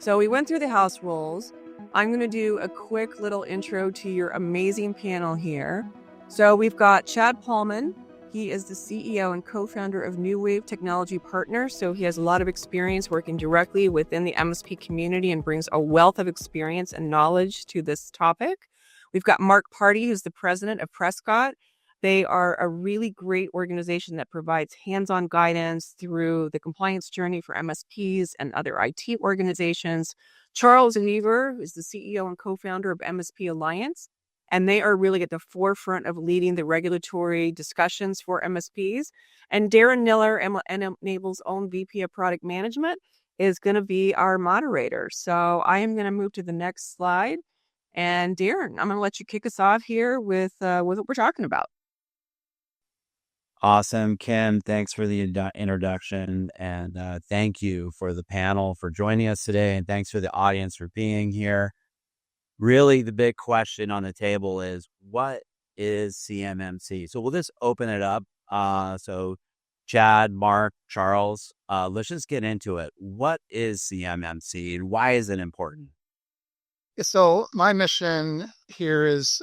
So we went through the house rules. I'm going to do a quick little intro to your amazing panel here. So we've got Chad Paulman. He is the CEO and co-founder of New Wave Technology Partners. So he has a lot of experience working directly within the MSP community and brings a wealth of experience and knowledge to this topic. We've got Mark Party, who's the president of Prescott. They are a really great organization that provides hands-on guidance through the compliance journey for MSPs and other IT organizations. Charles Weaver, who is the CEO and co-founder of MSP Alliance, and they are really at the forefront of leading the regulatory discussions for MSPs. And Darren Niller, Enable's own VP of Product Management, is going to be our moderator. So I am going to move to the next slide. And Darren, I'm going to let you kick us off here with what we're talking about. Awesome, Kim. Thanks for the introduction, and thank you for the panel for joining us today, and thanks for the audience for being here. Really, the big question on the table is, what is CMMC? So we'll just open it up. So Chad, Mark, Charles, let's just get into it. What is CMMC, and why is it important? So my mission here is,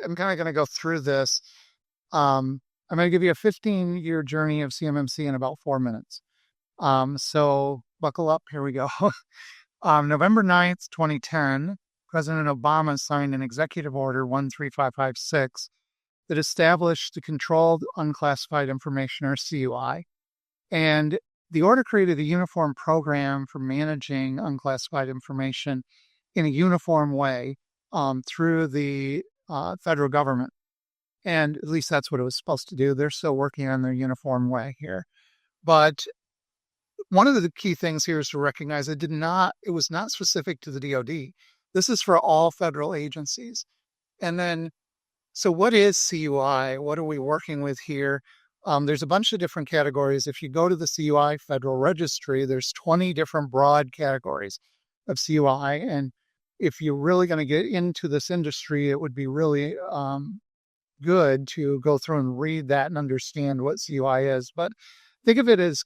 I'm kind of going to go through this. I'm going to give you a 15-year journey of CMMC in about 4 minutes. So buckle up. Here we go. November 9th, 2010, President Obama signed an executive order 13556 that established the Controlled Unclassified Information, or CUI. And the order created a uniform program for managing unclassified information in a uniform way through the federal government. And at least that's what it was supposed to do. They're still working on their uniform way here. But one of the key things here is to recognize it was not specific to the DoD. This is for all federal agencies. And then, so what is CUI? What are we working with here? There's a bunch of different categories. If you go to the CUI Federal Registry, there's 20 different broad categories of CUI. And if you're really going to get into this industry, it would be really good to go through and read that and understand what CUI is. But think of it as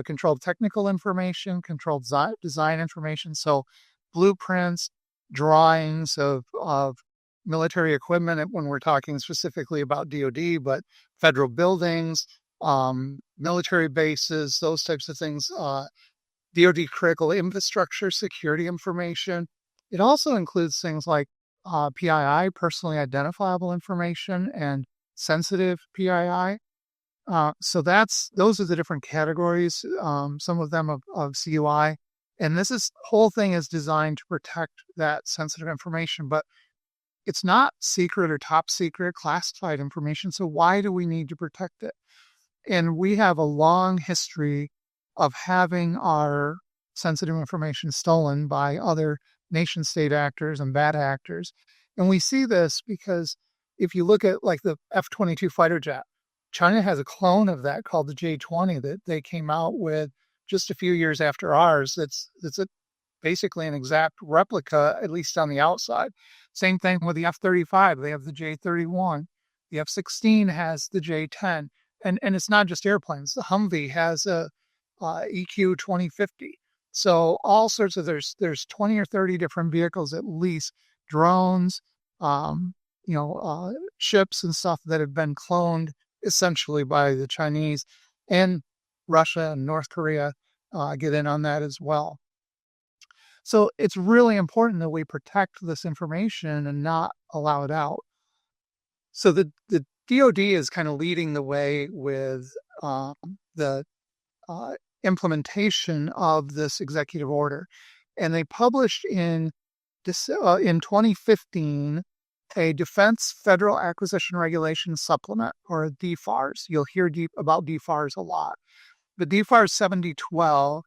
controlled technical information, controlled design information. So blueprints, drawings of military equipment when we're talking specifically about DoD, but federal buildings, military bases, those types of things, DoD critical infrastructure, security information. It also includes things like PII, personally identifiable information, and sensitive PII. So those are the different categories, some of them of CUI. And this whole thing is designed to protect that sensitive information, but it's not secret or top secret classified information. So why do we need to protect it? And we have a long history of having our sensitive information stolen by other nation state actors and bad actors. And we see this because if you look at like the F-22 fighter jet, China has a clone of that called the J-20 that they came out with just a few years after ours. That's basically an exact replica, at least on the outside. Same thing with the F-35. They have the J-31. The F-16 has the J-10. And it's not just airplanes. The Humvee has a EQ-2050. So all sorts of, there's 20 or 30 different vehicles, at least drones, ships and stuff that have been cloned essentially by the Chinese, and Russia and North Korea get in on that as well. So it's really important that we protect this information and not allow it out. So the DoD is kind of leading the way with the implementation of this executive order. And they published in 2015 a Defense Federal Acquisition Regulation Supplement, or DFARS. You'll hear about DFARS a lot. The DFARS 7012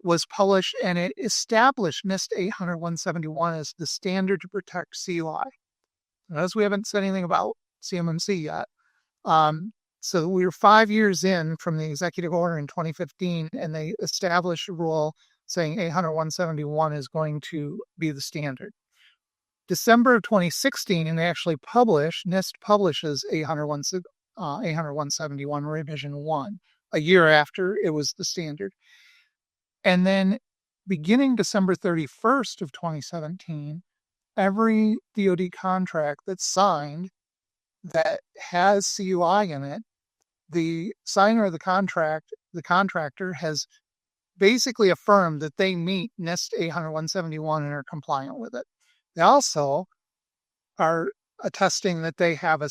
was published, and it established NIST 800-171 as the standard to protect CUI. As we haven't said anything about CMMC yet. So we were 5 years in from the executive order in 2015, and they established a rule saying 800-171 is going to be the standard. December of 2016, and they actually NIST publishes 800-171 revision 1, a year after it was the standard. And then beginning December 31st of 2017, every DoD contract that's signed that has CUI in it, the signer of the contract, the contractor, has basically affirmed that they meet NIST 800-171 and are compliant with it. They also are attesting that they have a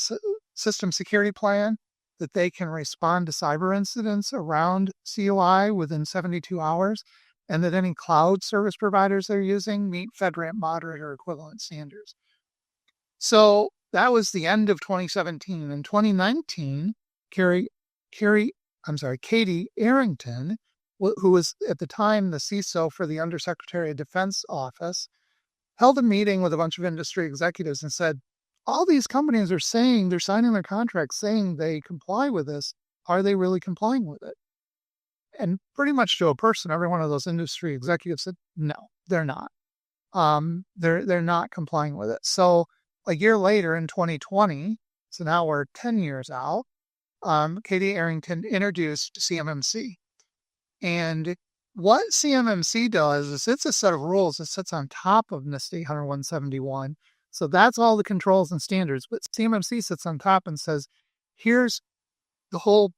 system security plan, that they can respond to cyber incidents around CUI within 72 hours, and that any cloud service providers they're using meet FedRAMP moderate or equivalent standards. So that was the end of 2017. In 2019, Katie Arrington, who was at the time the CISO for the Undersecretary of Defense office, held a meeting with a bunch of industry executives and said, all these companies are saying they're signing their contracts saying they comply with this. Are they really complying with it? And pretty much to a person, every one of those industry executives said, no, they're not. They're not complying with it. So a year later in 2020, so now we're 10 years out, Katie Arrington introduced CMMC. And what CMMC does is it's a set of rules that sits on top of NIST 800-171. So that's all the controls and standards. But CMMC sits on top and says, here's the whole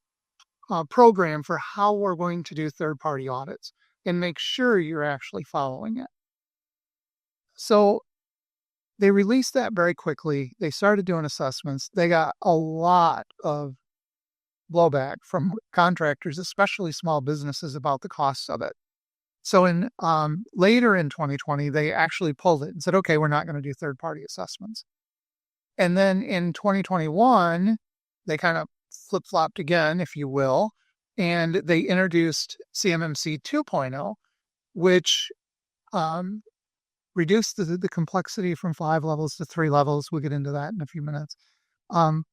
program for how we're going to do third-party audits and make sure you're actually following it. So they released that very quickly. They started doing assessments. They got a lot of blowback from contractors, especially small businesses, about the costs of it. So in later in 2020, they actually pulled it and said, okay, we're not going to do third-party assessments. And then in 2021, they kind of flip-flopped again, if you will, and they introduced CMMC 2.0, which reduced the complexity from 5 levels to 3 levels. We'll get into that in a few minutes.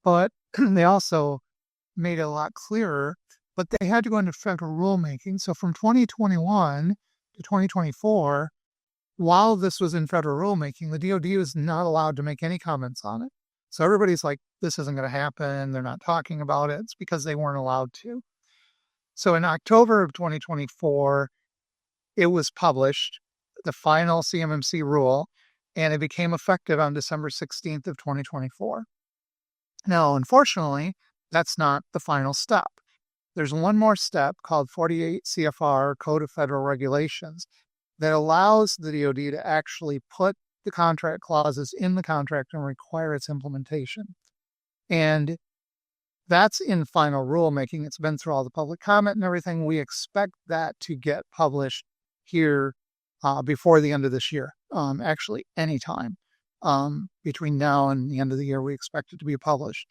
But they also made it a lot clearer, but they had to go into federal rulemaking. So from 2021 to 2024, while this was in federal rulemaking, the DoD was not allowed to make any comments on it. So everybody's like, this isn't going to happen. They're not talking about it. It's because they weren't allowed to. So in October of 2024, it was published, the final CMMC rule, and it became effective on December 16th of 2024. Now, unfortunately, that's not the final step. There's one more step called 48 CFR Code of Federal Regulations that allows the DoD to actually put the contract clauses in the contract and require its implementation. And that's in final rulemaking. It's been through all the public comment and everything. We expect that to get published here before the end of this year. Actually, anytime between now and the end of the year, we expect it to be published.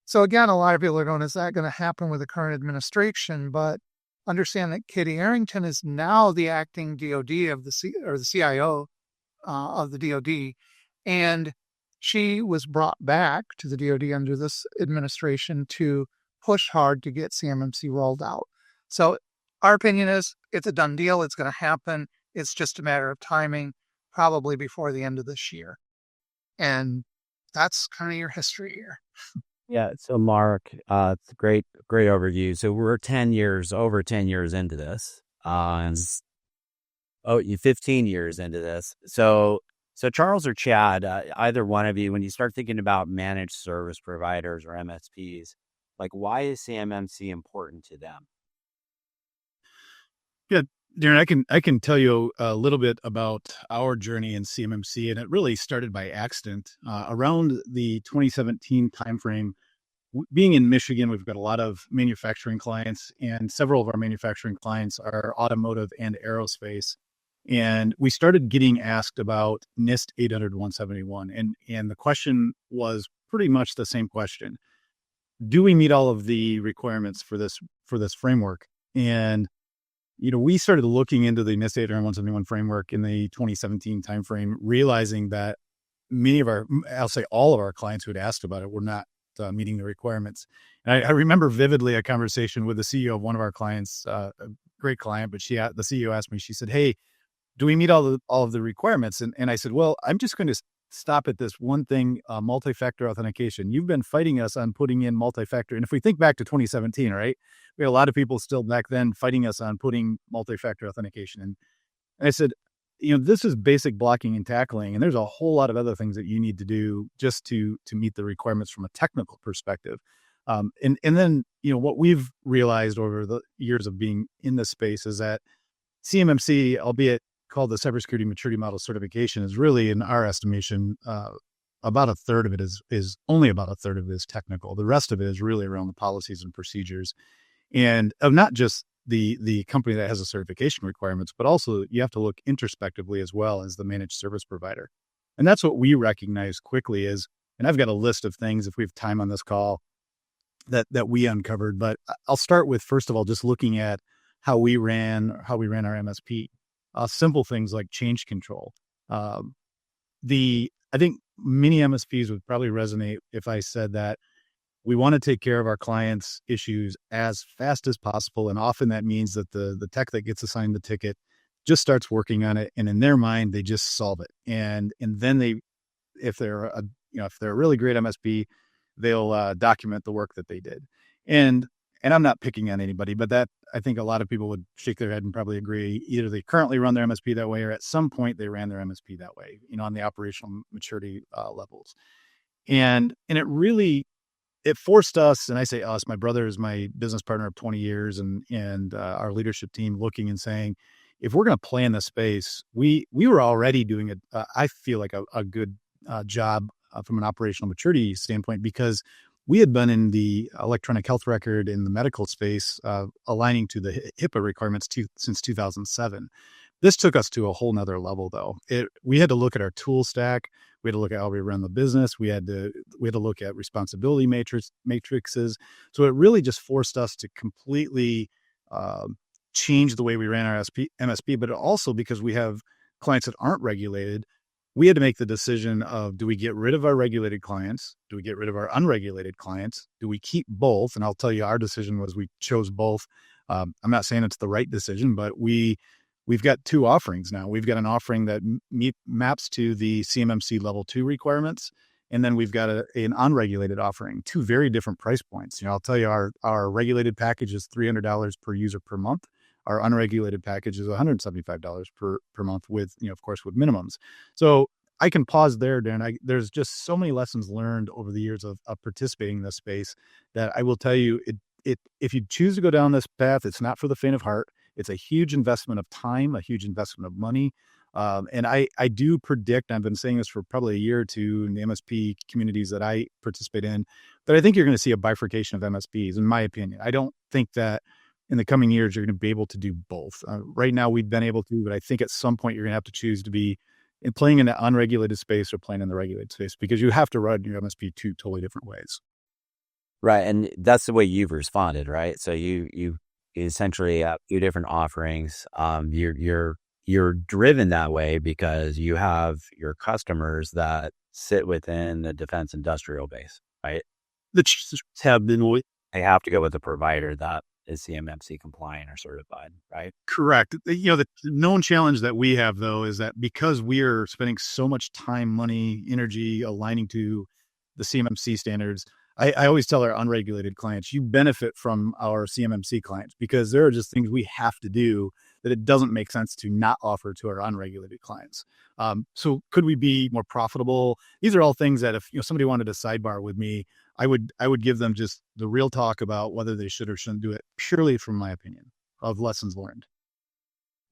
So again, a lot of people are going, is that going to happen with the current administration? But understand that Katie Arrington is now the acting DoD of the CIO of the DoD, and she was brought back to the DoD under this administration to push hard to get CMMC rolled out. So our opinion is it's a done deal. It's going to happen. It's just a matter of timing, probably before the end of this year. And that's kind of your history here. Yeah. So Mark, it's a great overview. So we're over 10 years into this. 15 years into this. So Charles or Chad, either one of you, when you start thinking about managed service providers or MSPs, like why is CMMC important to them? Yeah, Darren, I can tell you a little bit about our journey in CMMC, and it really started by accident. Around the 2017 timeframe, being in Michigan, we've got a lot of manufacturing clients, and several of our manufacturing clients are automotive and aerospace. And we started getting asked about NIST 800-171, and the question was pretty much the same question: do we meet all of the requirements for this framework? And we started looking into the NIST 800-171 framework in the 2017 timeframe, realizing that I'll say all of our clients who had asked about it were not meeting the requirements. And I remember vividly a conversation with the CEO of one of our clients, a great client, but the CEO asked me, she said, "Hey, do we meet all of the requirements?" And I said, "Well, I'm just going to stop at this one thing, multi-factor authentication. You've been fighting us on putting in multi-factor." And if we think back to 2017, right, we had a lot of people still back then fighting us on putting multi-factor authentication in. And I said, this is basic blocking and tackling, and there's a whole lot of other things that you need to do just to meet the requirements from a technical perspective. And then, what we've realized over the years of being in this space is that CMMC, albeit called the Cybersecurity Maturity Model Certification, is really, in our estimation, about a third of it is only about a third of it is technical. The rest of it is really around the policies and procedures, and of not just the company that has the certification requirements, but also you have to look introspectively as well as the managed service provider. And that's what we recognize quickly is, and I've got a list of things if we have time on this call that we uncovered, but I'll start with, first of all, just looking at how we ran our MSP. Simple things like change control. I think many MSPs would probably resonate if I said that we want to take care of our clients' issues as fast as possible. And often that means that the tech that gets assigned the ticket just starts working on it. And in their mind, they just solve it. And then if they're a really great MSP, they'll document the work that they did. And I'm not picking on anybody, but that I think a lot of people would shake their head and probably agree. Either they currently run their MSP that way, or at some point they ran their MSP that way, on the operational maturity levels. And it forced us, and I say us, my brother is my business partner of 20 years and our leadership team, looking and saying, if we're going to play in this space, we were already doing I feel like a good job from an operational maturity standpoint, because we had been in the electronic health record in the medical space, aligning to the HIPAA requirements since 2007. This took us to a whole nother level, though. We had to look at our tool stack. We had to look at how we run the business. We had to look at responsibility matrices. So it really just forced us to completely change the way we ran our MSP. But also, because we have clients that aren't regulated, we had to make the decision of, do we get rid of our regulated clients? Do we get rid of our unregulated clients? Do we keep both? And I'll tell you, our decision was we chose both. I'm not saying it's the right decision, but we've got two offerings now. We've got an offering that maps to the CMMC level 2 requirements. And then we've got an unregulated offering, two very different price points. I'll tell you, our regulated package is $300 per user per month. Our unregulated package is $175 per month with, of course, with minimums. So I can pause there, Darren. There's just so many lessons learned over the years of participating in this space that I will tell you, if you choose to go down this path, it's not for the faint of heart. It's a huge investment of time, a huge investment of money. And I do predict, I've been saying this for probably a year or two in the MSP communities that I participate in, that I think you're going to see a bifurcation of MSPs, in my opinion. I don't think that in the coming years, you're going to be able to do both. Right now, we've been able to, but I think at some point you're going to have to choose to be playing in the unregulated space or playing in the regulated space, because you have to run your MSP two totally different ways. Right. And that's the way you've responded, right? So you essentially have two different offerings. You're driven that way because you have your customers that sit within the defense industrial base, right? The choices have been, they have to go with a provider that is CMMC compliant or certified, right? Correct. The known challenge that we have, though, is that because we are spending so much time, money, energy aligning to the CMMC standards, I always tell our unregulated clients, you benefit from our CMMC clients, because there are just things we have to do that it doesn't make sense to not offer to our unregulated clients. So could we be more profitable? These are all things that if somebody wanted to sidebar with me, I would give them just the real talk about whether they should or shouldn't do it, purely from my opinion of lessons learned.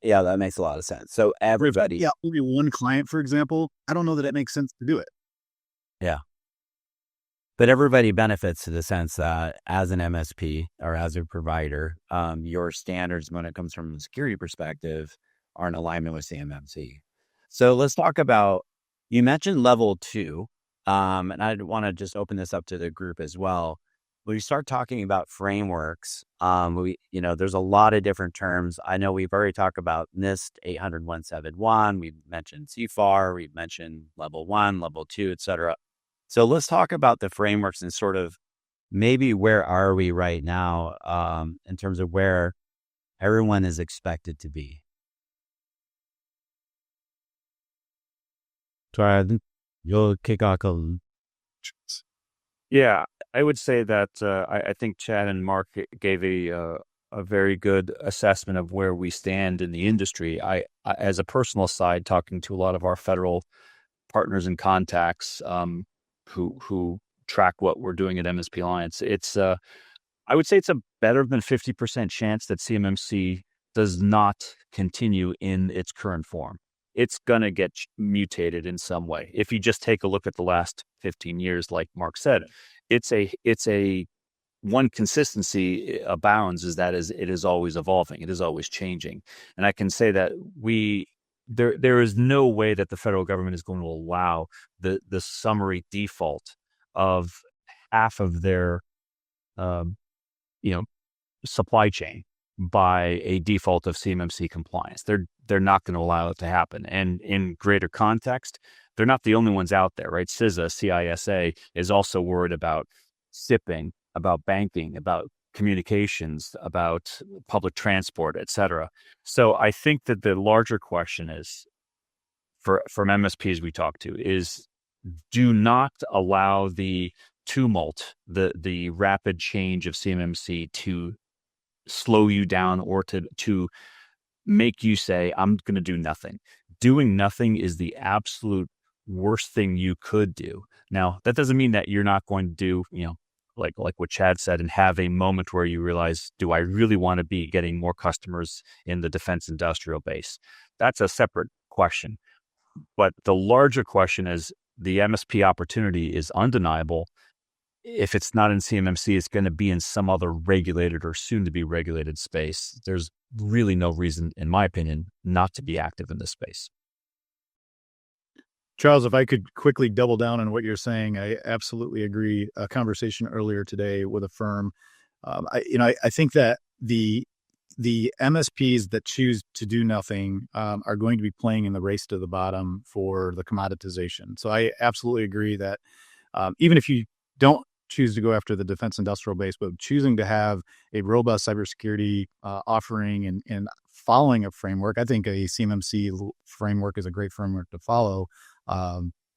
Yeah, that makes a lot of sense. So everybody, only one client, for example, I don't know that it makes sense to do it. Yeah. But everybody benefits to the sense that as an MSP or as a provider, your standards when it comes from a security perspective are in alignment with CMMC. So let's talk about, you mentioned level 2, and I want to just open this up to the group as well. When you start talking about frameworks, there's a lot of different terms. I know we've already talked about NIST 800-171. We've mentioned CFAR. We've mentioned level 1, level 2, et cetera. So let's talk about the frameworks and sort of maybe where are we right now in terms of where everyone is expected to be. You'll kick off. Yeah, I would say that I think Chad and Mark gave a a very good assessment of where we stand in the industry. I as a personal side, talking to a lot of our federal partners and contacts who track what we're doing at MSP Alliance, I would say it's a better than 50% chance that CMMC does not continue in its current form. It's going to get mutated in some way. If you just take a look at the last 15 years, like Mark said, it's a one consistency abounds is that it is always evolving. It is always changing. And I can say that there is no way that the federal government is going to allow the summary default of half of their supply chain by a default of CMMC compliance. They're not going to allow it to happen. And in greater context, they're not the only ones out there, right? CISA is also worried about shipping, about banking, about communications, about public transport, et cetera. So I think that the larger question is, from MSPs we talk to, is do not allow the tumult, the rapid change of CMMC to slow you down or to make you say, I'm going to do nothing. Doing nothing is the absolute worst thing you could do. Now, that doesn't mean that you're not going to do, like what Chad said, and have a moment where you realize, do I really want to be getting more customers in the defense industrial base? That's a separate question. But the larger question is the MSP opportunity is undeniable. If it's not in CMMC, it's going to be in some other regulated or soon to be regulated space. There's really no reason, in my opinion, not to be active in this space. Charles, if I could quickly double down on what you're saying, I absolutely agree. A conversation earlier today with a firm, I think that the MSPs that choose to do nothing are going to be playing in the race to the bottom for the commoditization. So I absolutely agree that even if you don't choose to go after the defense industrial base, but choosing to have a robust cybersecurity offering and following a framework, I think a CMMC framework is a great framework to follow,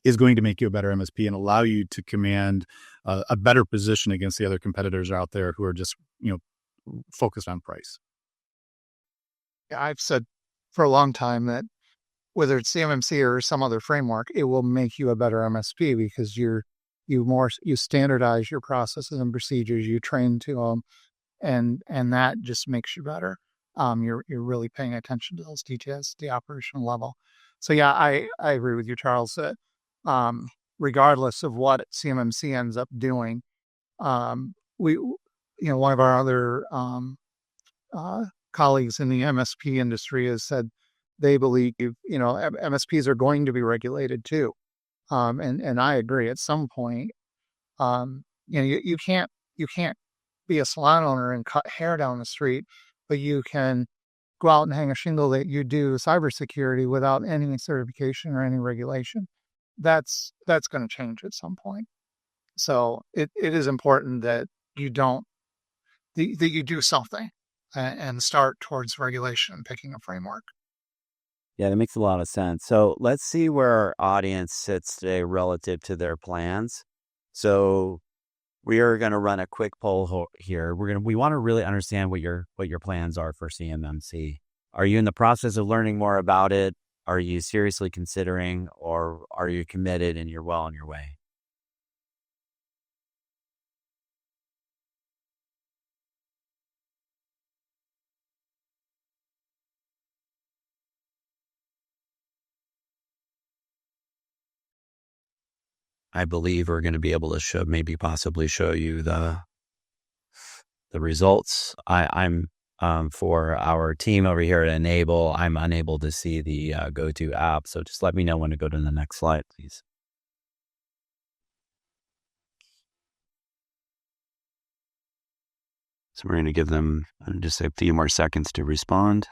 is going to make you a better MSP and allow you to command a better position against the other competitors out there who are just, focused on price. Yeah, I've said for a long time that whether it's CMMC or some other framework, it will make you a better MSP because you standardize your processes and procedures, you train to them, and that just makes you better. You're really paying attention to those details, the operational level. So yeah, I agree with you, Charles, that regardless of what CMMC ends up doing, one of our other colleagues in the MSP industry has said they believe, MSPs are going to be regulated too. And I agree at some point, you can't be a salon owner and cut hair down the street, but you can go out and hang a shingle that you do cybersecurity without any certification or any regulation. That's going to change at some point. So it is important that you do something and start towards regulation and picking a framework. Yeah, that makes a lot of sense. So let's see where our audience sits today relative to their plans. So we are going to run a quick poll here. We want to really understand what your plans are for CMMC. Are you in the process of learning more about it? Are you seriously considering, or are you committed and you're well on your way? I believe we're going to be able to possibly show you the results. I'm for our team over here at Enable, I'm unable to see the GoTo app. So just let me know when to go to the next slide, please. So we're going to give them just a few more seconds to respond.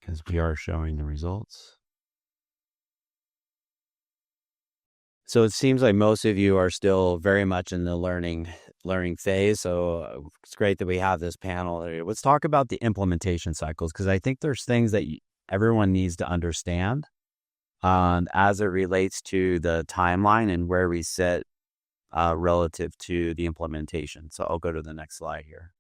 Because we are showing the results. So it seems like most of you are still very much in the learning phase. So it's great that we have this panel. Let's talk about the implementation cycles, because I think there's things that everyone needs to understand. as it relates to the timeline and where we sit relative to the implementation. So I'll go to the next slide here.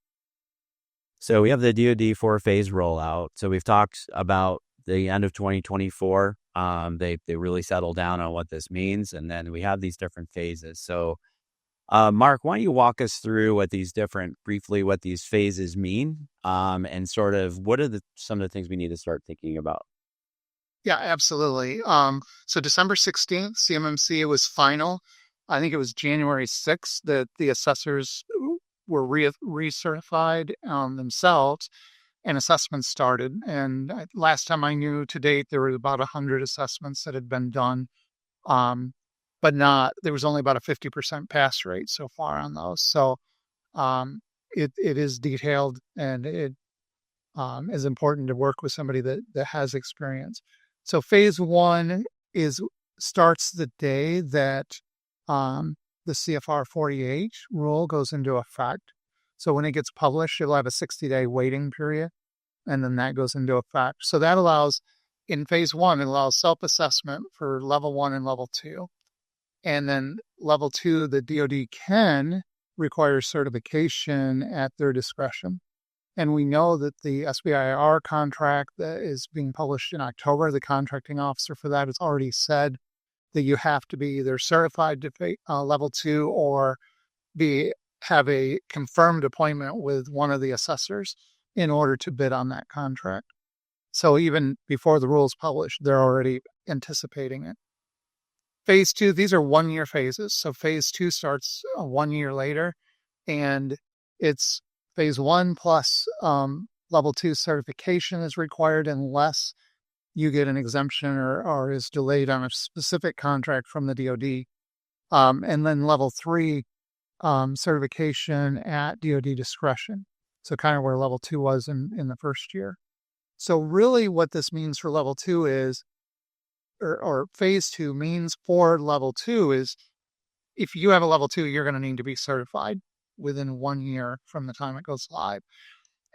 So we have the DoD 4-phase rollout. So we've talked about the end of 2024. They really settled down on what this means. And then we have these different phases. So Mark, why don't you walk us through briefly what these phases mean, and sort of what are some of the things we need to start thinking about? Yeah, absolutely. So December 16th, CMMC was final. I think it was January 6th that the assessors were recertified themselves and assessments started. And last time I knew, to date, there were about 100 assessments that had been done. But there was only about a 50% pass rate so far on those. So it is detailed, and it is important to work with somebody that has experience. So phase 1 starts the day that the CFR 48 rule goes into effect. So when it gets published, it'll have a 60-day waiting period, and then that goes into effect. So that allows, in phase 1, it allows self-assessment for level 1 and level 2. And then level 2, the DoD can require certification at their discretion. And we know that the SBIR contract that is being published in October, the contracting officer for that has already said that you have to be either certified to level 2 or have a confirmed appointment with one of the assessors in order to bid on that contract. So even before the rules published, they're already anticipating it. Phase 2, these are 1-year phases. So phase 2 starts 1 year later, and it's phase 1 plus level 2 certification is required unless you get an exemption or is delayed on a specific contract from the DoD. And then level 3 certification at DoD discretion. So kind of where level 2 was in the first year. So really what this means for level 2 is, or phase 2 means for level 2 is, if you have a level 2, you're going to need to be certified within 1 year from the time it goes live.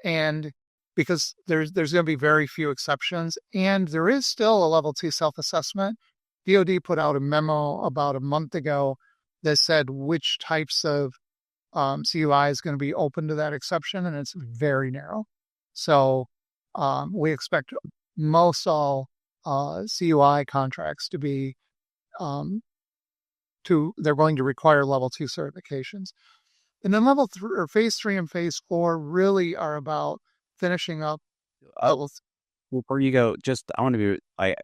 And because there's going to be very few exceptions, and there is still a level 2 self-assessment. DoD put out a memo about a month ago that said which types of CUI is going to be open to that exception, and it's very narrow. So we expect most all CUI contracts to be they're going to require level 2 certifications. And then level 3 or phase 3 and phase 4 really are about finishing up. Before you go, I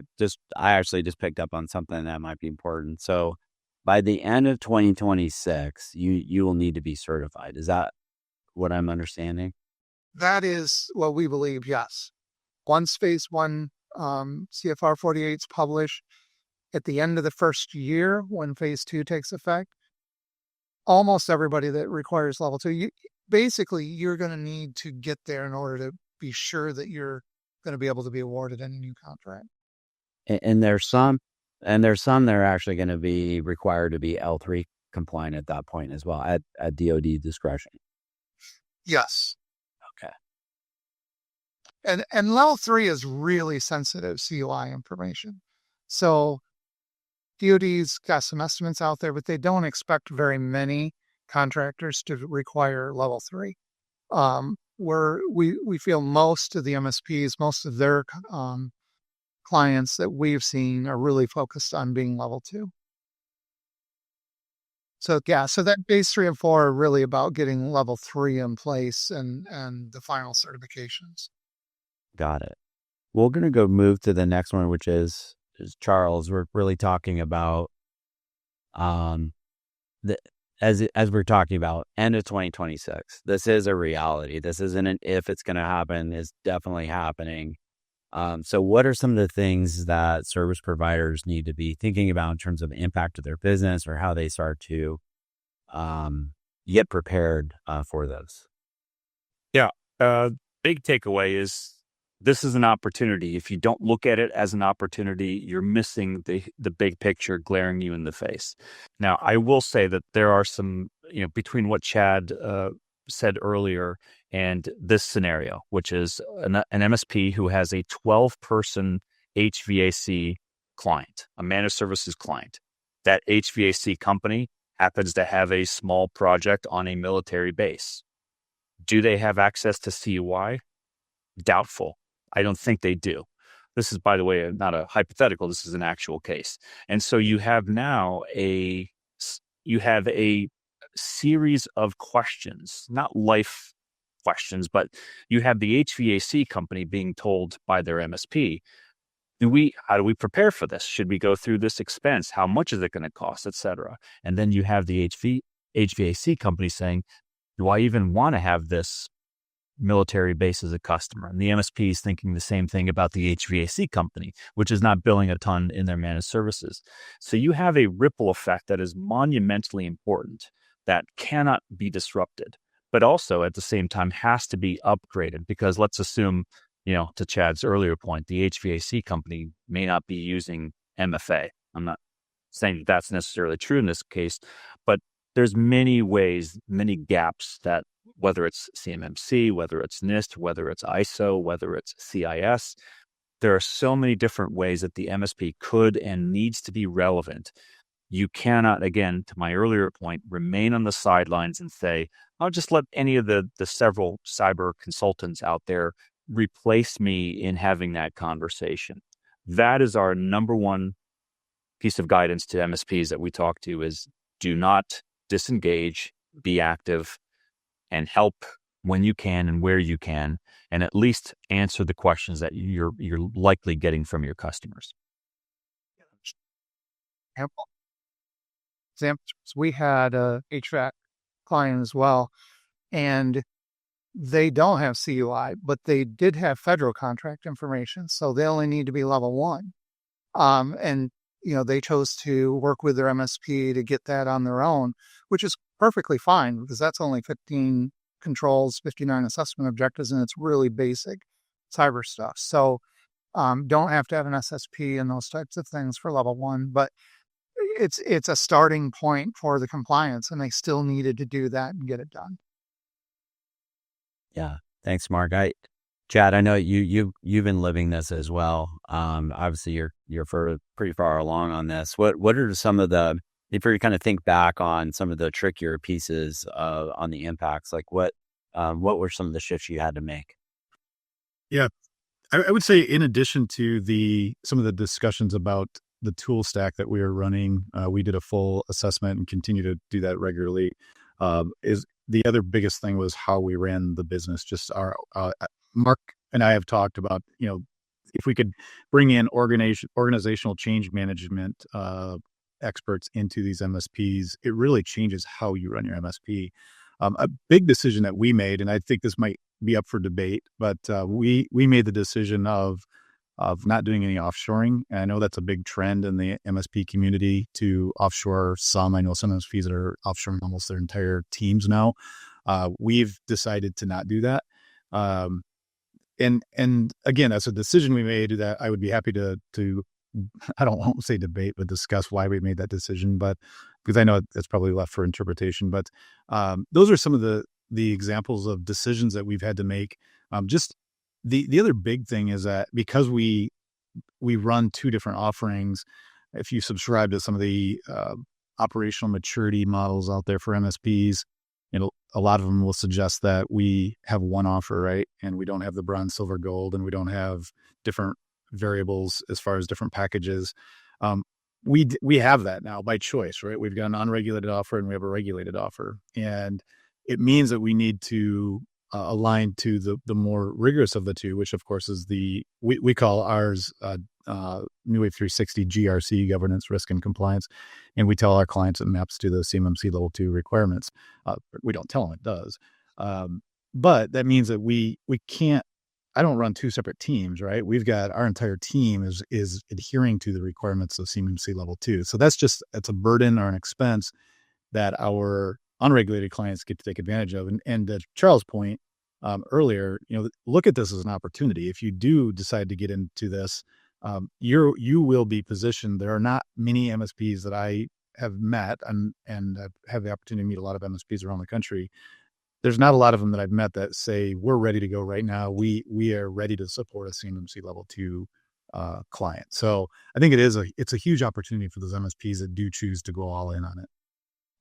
actually just picked up on something that might be important. So by the end of 2026, you will need to be certified. Is that what I'm understanding? That is what we believe, yes. Once phase 1 CFR 48 is published at the end of the first year, when phase 2 takes effect, almost everybody that requires level 2, you're going to need to get there in order to be sure that you're going to be able to be awarded any new contract. And there's some that are actually going to be required to be L3 compliant at that point as well, at DoD discretion. Yes. Okay. And level 3 is really sensitive CUI information. So DoD's got some estimates out there, but they don't expect very many contractors to require level 3. We feel most of the MSPs, most of their clients that we've seen are really focused on being level 2. So that phase 3 and 4 are really about getting level 3 in place and the final certifications. Got it. We're going to move to the next one, which is Charles. We're really talking about as we're talking about end of 2026. This is a reality. This isn't an if it's going to happen. It's definitely happening. So what are some of the things that service providers need to be thinking about in terms of impact to their business, or how they start to get prepared for those? Yeah. Big takeaway is this is an opportunity. If you don't look at it as an opportunity, you're missing the big picture glaring you in the face. Now, I will say that there are some, between what Chad said earlier and this scenario, which is an MSP who has a 12-person HVAC client, a managed services client. That HVAC company happens to have a small project on a military base. Do they have access to CUI? Doubtful. I don't think they do. This is, by the way, not a hypothetical. This is an actual case. And so you have now a series of questions, not life questions, but you have the HVAC company being told by their MSP, how do we prepare for this? Should we go through this expense? How much is it going to cost, et cetera? And then you have the HVAC company saying, do I even want to have this military base as a customer? And the MSP is thinking the same thing about the HVAC company, which is not billing a ton in their managed services. So you have a ripple effect that is monumentally important that cannot be disrupted, but also at the same time has to be upgraded, because let's assume, to Chad's earlier point, the HVAC company may not be using MFA. I'm not saying that's necessarily true in this case, but there's many ways, many gaps that, whether it's CMMC, whether it's NIST, whether it's ISO, whether it's CIS, there are so many different ways that the MSP could and needs to be relevant. You cannot, again, to my earlier point, remain on the sidelines and say, I'll just let any of the several cyber consultants out there replace me in having that conversation. That is our number one piece of guidance to MSPs that we talk to, is do not disengage, be active, and help when you can and where you can, and at least answer the questions that you're likely getting from your customers. Examples. We had a HVAC client as well, and they don't have CUI, but they did have federal contract information, so they only need to be level 1. And they chose to work with their MSP to get that on their own, which is perfectly fine, because that's only 15 controls, 59 assessment objectives, and it's really basic cyber stuff. So don't have to have an SSP and those types of things for level 1, but it's a starting point for the compliance, and they still needed to do that and get it done. Yeah. Thanks, Mark. Chad, I know you've been living this as well. Obviously you're pretty far along on this. What are some of the, if you kind of think back on some of the trickier pieces on the impacts, like what were some of the shifts you had to make? Yeah, I would say, in addition to some of the discussions about the tool stack that we are running, we did a full assessment and continue to do that regularly. Is the other biggest thing was how we ran the business. Just our Mark and I have talked about, if we could bring in organizational change management experts into these MSPs, it really changes how you run your MSP. A big decision that we made, and I think this might be up for debate, but we made the decision of not doing any offshoring. And I know that's a big trend in the MSP community to offshore some. I know some MSPs that are offshoring almost their entire teams now. We've decided to not do that. And again, that's a decision we made that I would be happy to I won't say debate, but discuss why we made that decision. But because I know it's probably left for interpretation. But those are some of the examples of decisions that we've had to make. Just the other big thing is that because we run 2 different offerings, if you subscribe to some of the operational maturity models out there for MSPs, a lot of them will suggest that we have one offer, right? And we don't have the bronze, silver, gold, and we don't have different variables as far as different packages. We have that now by choice, right? We've got an unregulated offer and we have a regulated offer. And it means that we need to align to the more rigorous of the 2, which of course is we call ours New Wave 360 GRC, governance, risk, and compliance. And we tell our clients it maps to the CMMC level 2 requirements. We don't tell them it does. But that means that we can't, I don't run 2 separate teams, right? We've got our entire team is adhering to the requirements of CMMC level 2. So it's a burden or an expense that our unregulated clients get to take advantage of. And to Charles' point earlier, look at this as an opportunity. If you do decide to get into this, you will be positioned. There are not many MSPs that I have met and have the opportunity to meet a lot of MSPs around the country. There's not a lot of them that I've met that say, we're ready to go right now. We are ready to support a CMMC level 2 client. So I think it's a huge opportunity for those MSPs that do choose to go all in on it.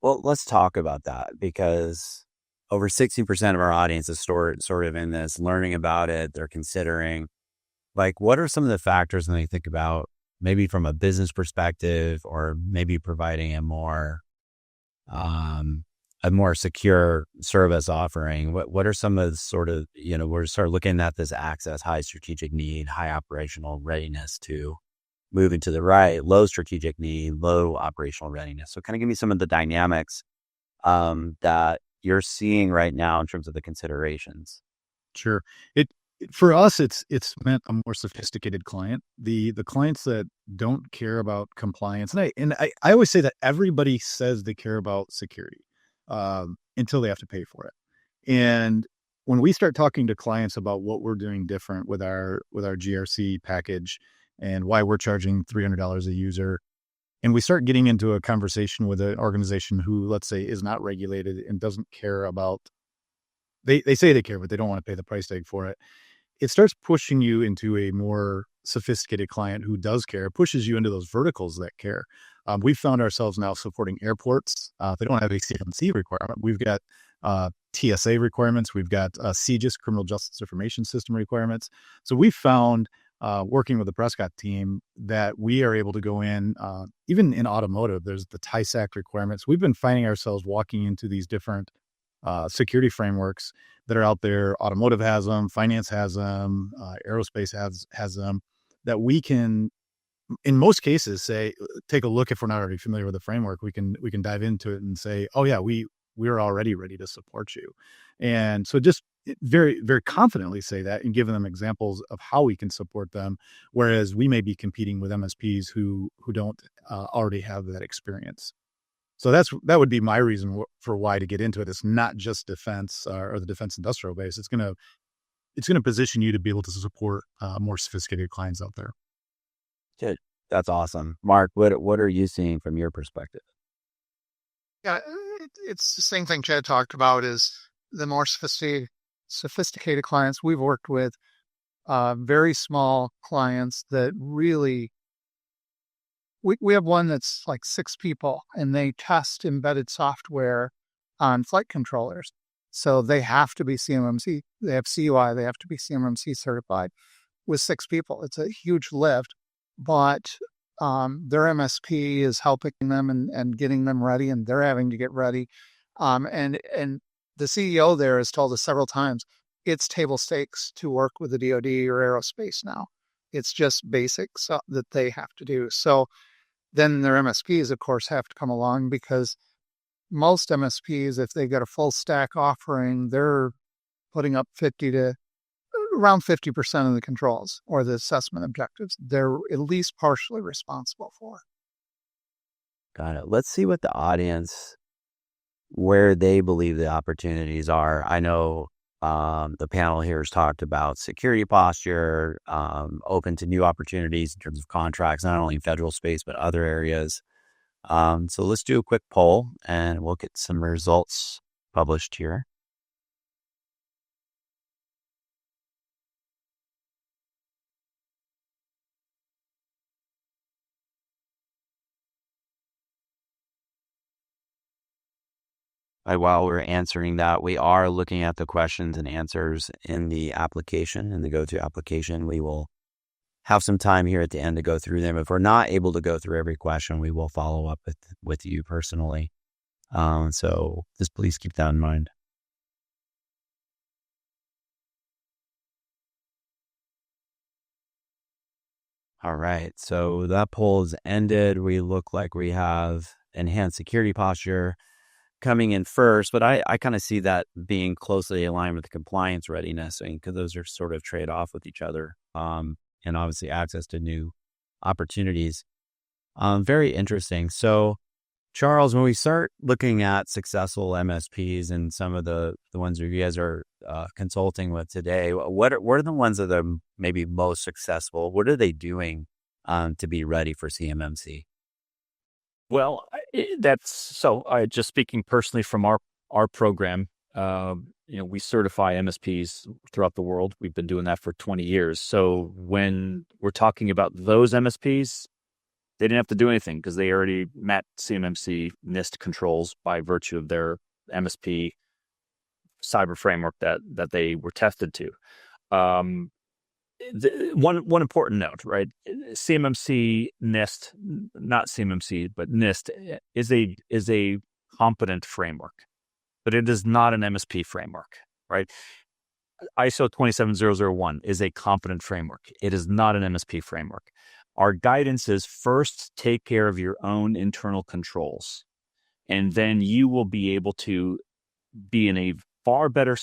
Well, let's talk about that, because over 60% of our audience is sort of in this, learning about it. They're considering, like, what are some of the factors when they think about maybe from a business perspective, or maybe providing a more secure service offering? What are some of the sort of, we're sort of looking at this access, high strategic need, high operational readiness, to moving to the right, low strategic need, low operational readiness. So kind of give me some of the dynamics that you're seeing right now in terms of the considerations. Sure. For us, it's meant a more sophisticated client. The clients that don't care about compliance, and I always say that everybody says they care about security until they have to pay for it. And when we start talking to clients about what we're doing different with our GRC package and why we're charging $300 a user, and we start getting into a conversation with an organization who, let's say, is not regulated and doesn't care about, they say they care, but they don't want to pay the price tag for it. It starts pushing you into a more sophisticated client who does care, pushes you into those verticals that care. We've found ourselves now supporting airports. They don't have a CMMC requirement. We've got TSA requirements. We've got CJIS, Criminal Justice Information System requirements. So we found, working with the Prescott team, that we are able to go in, even in automotive, there's the TISAC requirements. We've been finding ourselves walking into these different security frameworks that are out there. Automotive has them, finance has them, aerospace has them, that we can, in most cases, say, take a look. If we're not already familiar with the framework, we can dive into it and say, oh yeah, we're already ready to support you. And so just very, very confidently say that and give them examples of how we can support them, whereas we may be competing with MSPs who don't already have that experience. So that would be my reason for why to get into it. It's not just defense or the defense industrial base. It's gonna position you to be able to support more sophisticated clients out there. Good. That's awesome. Mark, what are you seeing from your perspective? Yeah, it's the same thing Chad talked about, is the more sophisticated clients we've worked with, very small clients that really, we have one that's like 6 people, and they test embedded software on flight controllers. So they have to be CMMC. They have CUI. They have to be CMMC certified with 6 people. It's a huge lift, but their MSP is helping them and getting them ready, and they're having to get ready. And the CEO there has told us several times, it's table stakes to work with the DoD or aerospace now. It's just basics that they have to do. So then their MSPs, of course, have to come along, because most MSPs, if they've got a full stack offering, they're putting up around 50% of the controls or the assessment objectives they're at least partially responsible for. Got it. Let's see what the audience, where they believe the opportunities are. I know the panel here has talked about security posture, open to new opportunities in terms of contracts, not only in federal space, but other areas. So let's do a quick poll and we'll get some results published here. While we're answering that, we are looking at the questions and answers in the application, in the GoTo application. We will have some time here at the end to go through them. If we're not able to go through every question, we will follow up with you personally. So just please keep that in mind. All right, so that poll is ended. We look like we have enhanced security posture coming in first, but I kind of see that being closely aligned with the compliance readiness, because those are sort of trade off with each other, and obviously access to new opportunities. Very interesting. So, Charles, when we start looking at successful MSPs and some of the ones that you guys are consulting with today, what are the ones that are maybe most successful? What are they doing to be ready for CMMC? Well, that's so. Just speaking personally from our program, we certify MSPs throughout the world. We've been doing that for 20 years. So when we're talking about those MSPs, they didn't have to do anything because they already met CMMC NIST controls by virtue of their MSP cyber framework that they were tested to. One important note, right? CMMC NIST, not CMMC, but NIST is a competent framework, but it is not an MSP framework, right? ISO 27001 is a competent framework. It is not an MSP framework. Our guidance is first take care of your own internal controls, and then you will be able to be in a far better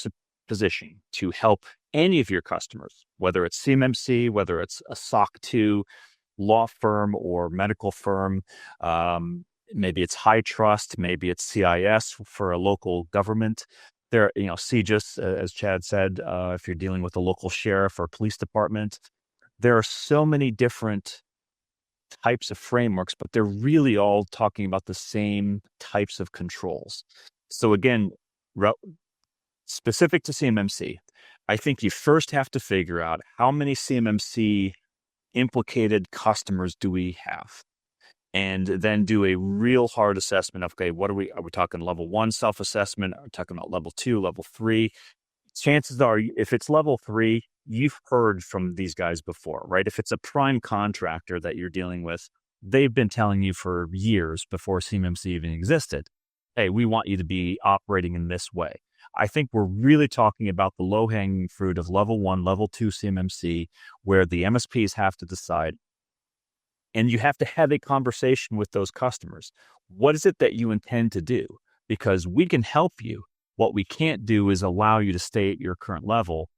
position to help any of your customers, whether it's CMMC, whether it's a SOC 2 law firm or medical firm, maybe it's high trust, maybe it's CIS for a local government. There, CJIS, as Chad said, if you're dealing with a local sheriff or police department, there are so many different types of frameworks, but they're really all talking about the same types of controls. So again, specific to CMMC, I think you first have to figure out how many CMMC implicated customers do we have, and then do a real hard assessment of, okay, are we talking level 1 self-assessment? Are we talking about level 2, level 3? Chances are, if it's level 3, you've heard from these guys before, right? If it's a prime contractor that you're dealing with, they've been telling you for years before CMMC even existed, hey, we want you to be operating in this way. I think we're really talking about the low-hanging fruit of level 1, level 2 CMMC, where the MSPs have to decide, and you have to have a conversation with those customers. What is it that you intend to do? Because we can help you. What we can't do is allow you to stay at your current level.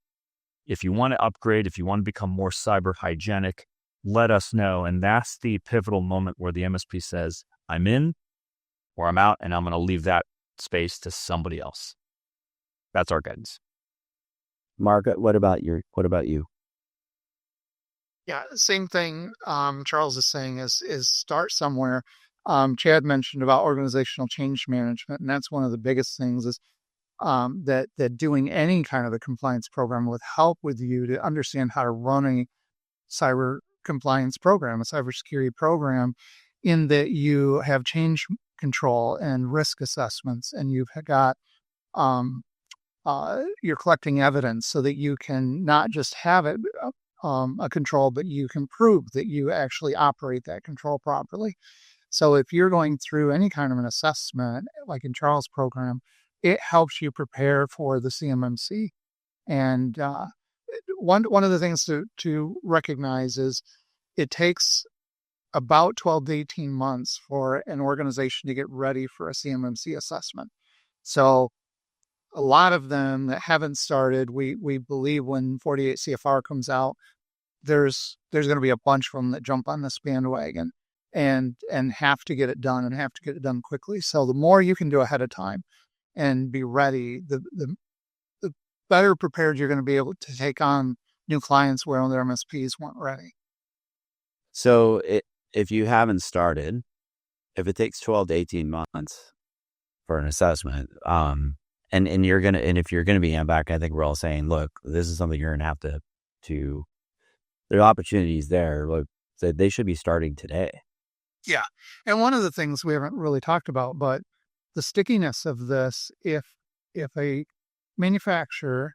If you want to upgrade, if you want to become more cyber hygienic, let us know. And that's the pivotal moment where the MSP says, I'm in or I'm out, and I'm going to leave that space to somebody else. That's our guidance. Mark, what about you? Yeah, same thing. Charles is saying is start somewhere. Chad mentioned about organizational change management, and that's one of the biggest things is that doing any kind of a compliance program would help with you to understand how to run a cyber compliance program, a cybersecurity program, in that you have change control and risk assessments, and you've got you're collecting evidence so that you can not just have it a control, but you can prove that you actually operate that control properly. So if you're going through any kind of an assessment, like in Charles' program, it helps you prepare for the CMMC. And one of the things to recognize is it takes about 12 to 18 months for an organization to get ready for a CMMC assessment. So a lot of them that haven't started, we believe when 48 CFR comes out, there's going to be a bunch of them that jump on this bandwagon and have to get it done and have to get it done quickly. So the more you can do ahead of time and be ready, the better prepared you're going to be able to take on new clients where their MSPs weren't ready. So if you haven't started, if it takes 12 to 18 months for an assessment, and if you're gonna be back, I think we're all saying, look, this is something you're gonna have to there are opportunities there. Look, so they should be starting today. Yeah. And one of the things we haven't really talked about, but the stickiness of this, if a manufacturer,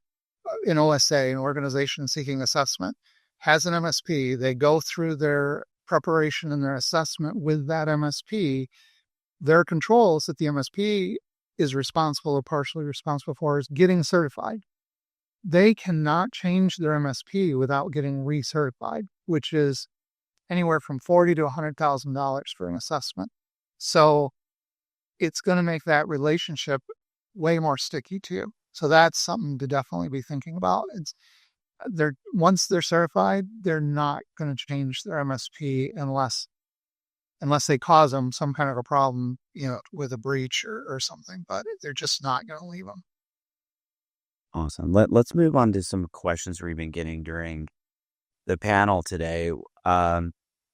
an OSA, an organization seeking assessment, has an MSP, they go through their preparation and their assessment with that MSP, their controls that the MSP is responsible or partially responsible for is getting certified. They cannot change their MSP without getting recertified, which is anywhere from $40,000 to $100,000 for an assessment. So it's going to make that relationship way more sticky too. So that's something to definitely be thinking about. Once they're certified, they're not going to change their MSP unless they cause them some kind of a problem, with a breach or something, but they're just not going to leave them. Awesome. Let's move on to some questions we've been getting during the panel today.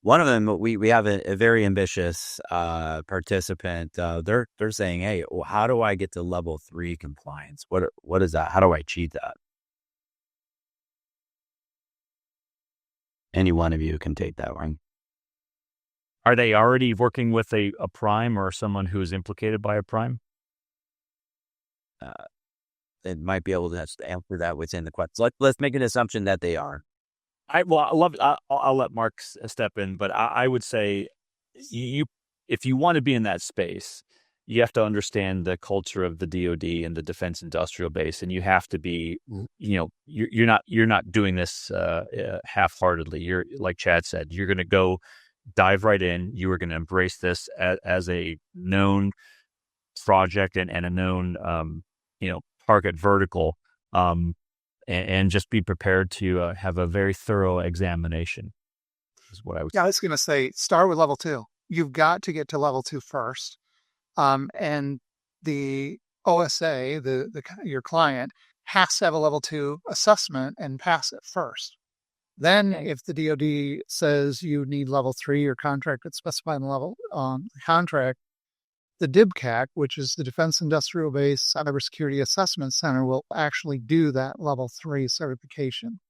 one of them, we have a very ambitious participant. They're saying, hey, well, how do I get to level 3 compliance? What is that? How do I achieve that? Any one of you can take that one. Are they already working with a prime or someone who is implicated by a prime? It might be able to answer that within the question. Let's make an assumption that they are. I'll let Mark step in, but I would say if you want to be in that space, you have to understand the culture of the DoD and the defense industrial base, and you have to be, you're not doing this half-heartedly. You're, like Chad said, you're going to go dive right in. You are going to embrace this as a known project and a known target vertical. And just be prepared to have a very thorough examination is what I would say. Yeah, I was going to say, start with level 2. You've got to get to level 2 first. And the OSA, your client, has to have a level 2 assessment and pass it first. Then if the DoD says you need level 3, your contract would specify in the level contract, the DIBCAC, which is the Defense Industrial Base Cybersecurity Assessment Center, will actually do that level 3 certification.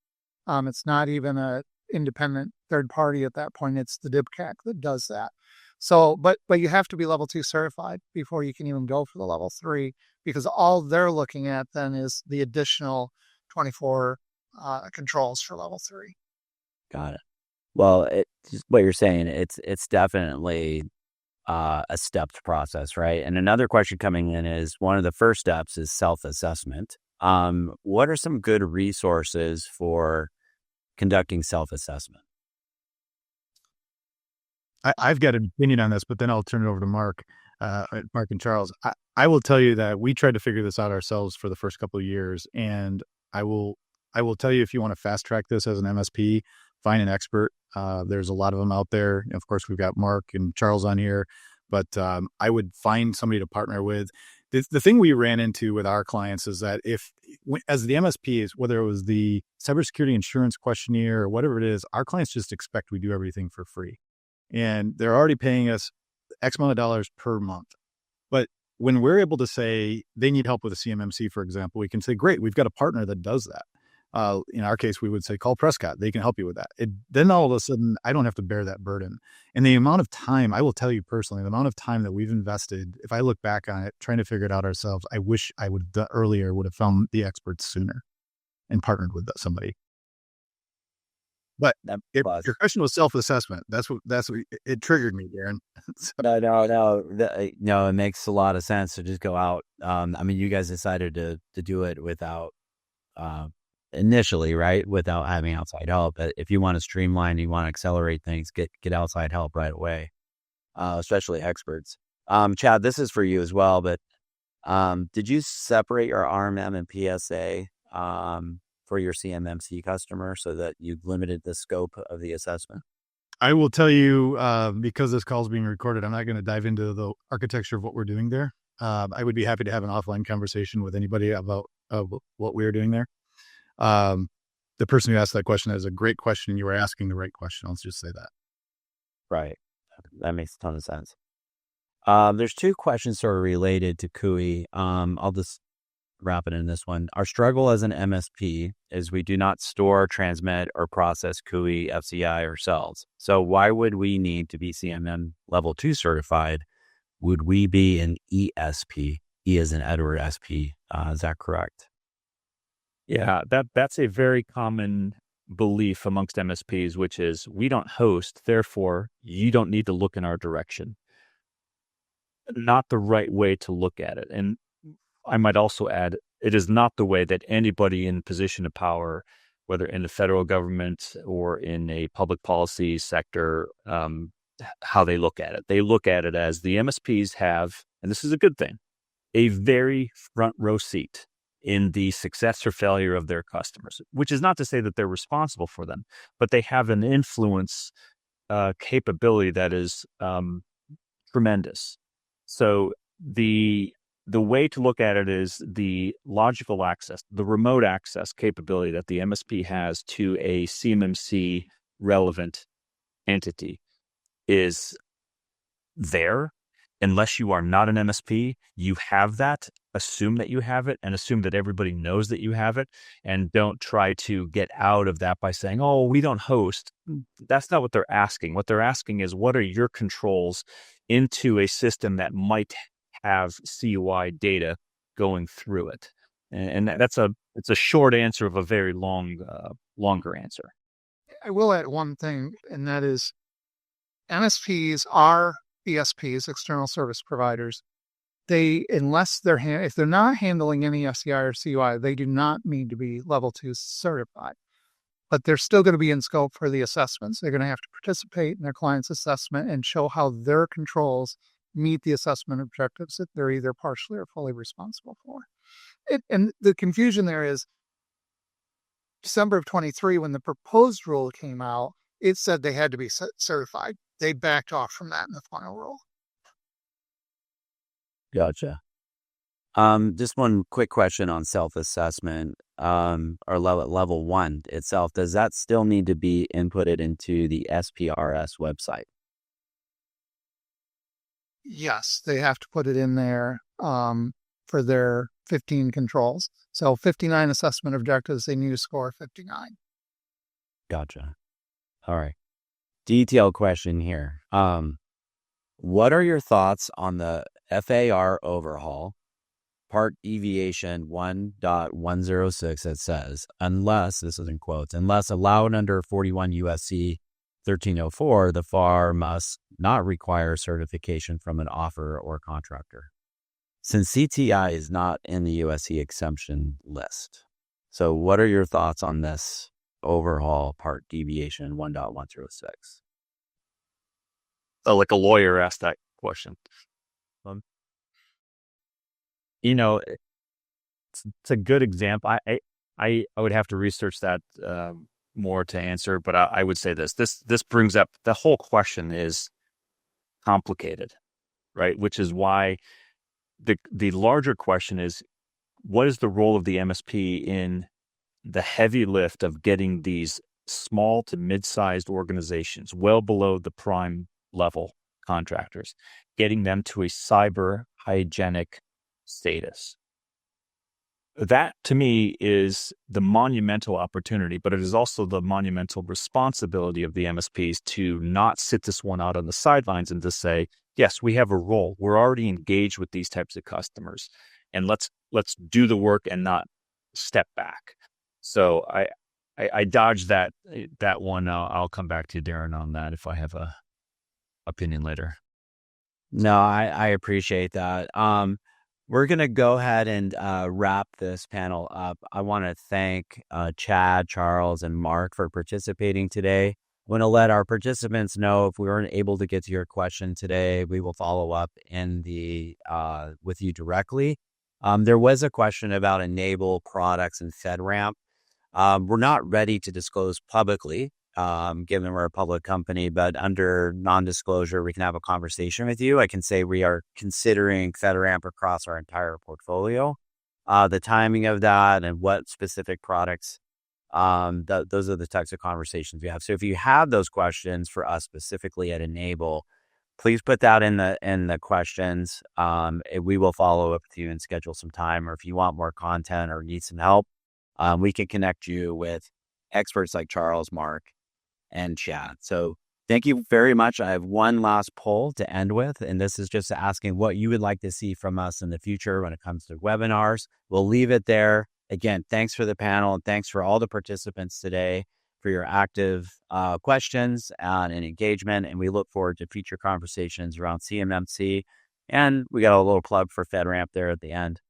It's not even an independent third party at that point. It's the DIBCAC that does that. So, but you have to be level 2 certified before you can even go for the level 3, because all they're looking at then is the additional 24 controls for level 3. Got it. Well, what you're saying, it's definitely a stepped process, right? And another question coming in is, one of the first steps is self-assessment. What are some good resources for conducting self-assessment? I've got an opinion on this, but then I'll turn it over to Mark and Charles. I will tell you that we tried to figure this out ourselves for the first couple of years, and I will tell you, if you want to fast track this as an MSP, find an expert. There's a lot of them out there. Of course, we've got Mark and Charles on here, but I would find somebody to partner with. The thing we ran into with our clients is that as the MSPs, whether it was the cybersecurity insurance questionnaire or whatever it is, our clients just expect we do everything for free. And they're already paying us X amount of dollars per month. But when we're able to say they need help with a CMMC, for example, we can say, great, we've got a partner that does that. In our case, we would say, call Prescott. They can help you with that. Then all of a sudden, I don't have to bear that burden. And the amount of time, I will tell you personally, the amount of time that we've invested, if I look back on it, trying to figure it out ourselves, I wish I would have done earlier, would have found the experts sooner and partnered with somebody. But your question was self-assessment. That's what it triggered me, Darren. No, it makes a lot of sense to just go out. You guys decided to do it without, initially, right, without having outside help. But if you want to streamline, you want to accelerate things, get outside help right away, especially experts. Chad, this is for you as well. But did you separate your RMM and PSA for your CMMC customer so that you limited the scope of the assessment? I will tell you, because this call is being recorded, I'm not going to dive into the architecture of what we're doing there. I would be happy to have an offline conversation with anybody about what we are doing there. The person who asked that question is a great question, and you were asking the right question. Let's just say that. Right. That makes a ton of sense. There's 2 questions sort of related to CUI. I'll just wrap it in this one. Our struggle as an MSP is we do not store, transmit, or process CUI, FCI ourselves. So why would we need to be CMM level 2 certified? Would we be an ESP? E as in Edward, SP. Is that correct? Yeah, that's a very common belief amongst MSPs, which is we don't host, therefore you don't need to look in our direction. Not the right way to look at it. And I might also add, it is not the way that anybody in position of power, whether in the federal government or in a public policy sector, how they look at it. They look at it as the MSPs have, and this is a good thing, a very front row seat in the success or failure of their customers, which is not to say that they're responsible for them, but they have an influence capability that is tremendous. So the way to look at it is the logical access, the remote access capability that the MSP has to a CMMC relevant entity. is there. Unless you are not an MSP, you have that. Assume that you have it and assume that everybody knows that you have it, and don't try to get out of that by saying, oh, we don't host. That's not what they're asking. What they're asking is, what are your controls into a system that might have CUI data going through it? And it's a short answer of a very longer answer. I will add one thing, and that is MSPs are ESPs, external service providers. If they're not handling any SCI or CUI, they do not need to be level 2 certified. But they're still going to be in scope for the assessments. They're going to have to participate in their client's assessment and show how their controls meet the assessment objectives that they're either partially or fully responsible for. And the confusion there is December of 23, when the proposed rule came out, it said they had to be certified. They backed off from that in the final rule. Gotcha. Just one quick question on self-assessment, or level 1 itself. Does that still need to be inputted into the SPRS website? Yes, they have to put it in there for their 15 controls. So 59 assessment objectives, they need to score 59. Gotcha. All right. Detailed question here. What are your thoughts on the FAR overhaul, part deviation 1.106 that says, unless, this is in quotes, unless allowed under 41 USC 1304, the FAR must not require certification from an offerer or contractor, since CTI is not in the USC exemption list. So what are your thoughts on this overhaul part deviation 1.106? Like a lawyer asked that question. It's a good example. I would have to research that more to answer, but I would say this brings up, the whole question is complicated, right? Which is why the larger question is, what is the role of the MSP in the heavy lift of getting these small to mid-sized organizations, well below the prime level contractors, getting them to a cyber hygienic status? That, to me, is the monumental opportunity, but it is also the monumental responsibility of the MSPs to not sit this one out on the sidelines and to say, yes, we have a role. We're already engaged with these types of customers, and let's do the work and not step back. So I dodged that one. I'll come back to you, Darren, on that if I have a opinion later. No, I appreciate that. We're going to go ahead and wrap this panel up. I want to thank Chad, Charles, and Mark for participating today. I want to let our participants know if we weren't able to get to your question today, we will follow up with you directly. There was a question about Enable products and FedRAMP. We're not ready to disclose publicly, given we're a public company, but under non-disclosure, we can have a conversation with you. I can say we are considering FedRAMP across our entire portfolio. The timing of that and what specific products, those are the types of conversations we have. So if you have those questions for us specifically at Enable, please put that in the questions. We will follow up with you and schedule some time, or if you want more content or need some help, we can connect you with experts like Charles, Mark, and Chad. So thank you very much. I have one last poll to end with, and this is just asking what you would like to see from us in the future when it comes to webinars. We'll leave it there. Again, thanks for the panel, and thanks for all the participants today for your active questions and engagement. And we look forward to future conversations around CMMC. And we got a little plug for FedRAMP there at the end.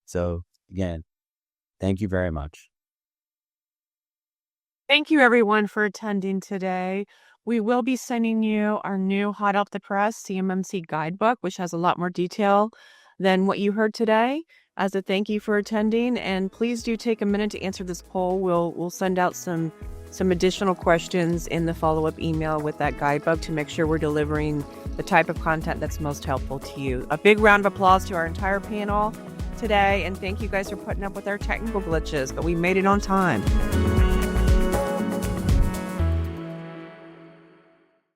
So again, thank you very much. Thank you, everyone, for attending today. We will be sending you our new hot off the press CMMC guidebook, which has a lot more detail than what you heard today, as a thank you for attending. And please do take a minute to answer this poll. We'll send out some additional questions in the follow-up email with that guidebook to make sure we're delivering the type of content that's most helpful to you. A big round of applause to our entire panel today, and thank you guys for putting up with our technical glitches, but we made it on time.